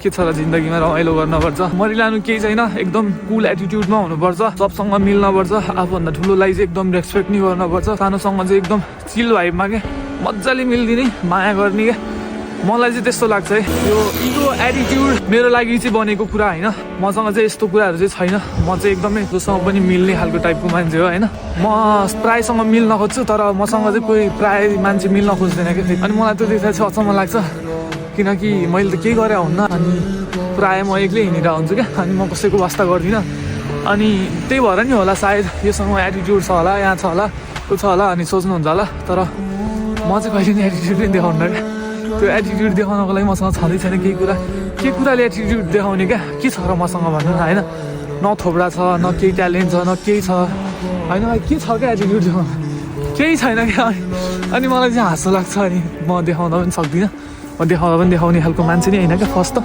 के छ र जिन्दगीमा रमाइलो गर्नुपर्छ, मरिलानु केही छैन, एकदम कुल एटिट्युडमा हुनुपर्छ, सबसँग मिल्नुपर्छ, आफूभन्दा ठुलोलाई चाहिँ एकदम रेस्पेक्ट नि गर्नुपर्छ, सानोसँग चाहिँ एकदम चिल भाइबमा के मजाले मिलिदिने, माया गर्ने के। मलाई चाहिँ त्यस्तो लाग्छ है। यो इगो एटिट्युड मेरो लागि चाहिँ बनेको कुरा होइन। मसँग चाहिँ यस्तो कुराहरू चाहिँ छैन। म चाहिँ एकदमै जोसँग पनि मिल्ने खालको टाइपको मान्छे हो होइन। म प्रायसँग मिल्न खोज्छु, तर मसँग चाहिँ कोही प्राय मान्छे मिल्न खोज्दैन क्या। अनि मलाई त्यो देख्दा चाहिँ अचम्म लाग्छ, किनकि मैले त केही गरे हुन्न, अनि प्राय म एक्लै हिँडेर हुन्छु क्या, अनि म कसैको वास्ता गर्दिनँ। अनि त्यही भएर नि होला सायद योसँग एटिट्युड छ होला, यहाँ छ होला, त्यो छ होला अनि सोच्नुहुन्छ होला, तर म चाहिँ कहिले नि एटिट्युड नै देखाउन्न क्या। त्यो एटिट्युड देखाउनको लागि मसँग छँदै छैन केही कुरा। के कुराले एटिट्युड देखाउने क्या, के छ र मसँग भन्नु न होइन। न थोप्रा छ, न केही ट्यालेन्ट छ, न केही छ होइन। के छ क्या एटिट्युड देखाउनु, केही छैन क्या। अनि मलाई चाहिँ हाँसो लाग्छ, अनि म देखाउँदा पनि सक्दिनँ। म देखाउँदा पनि देखाउने खालको मान्छे नै होइन क्या फर्स्ट त।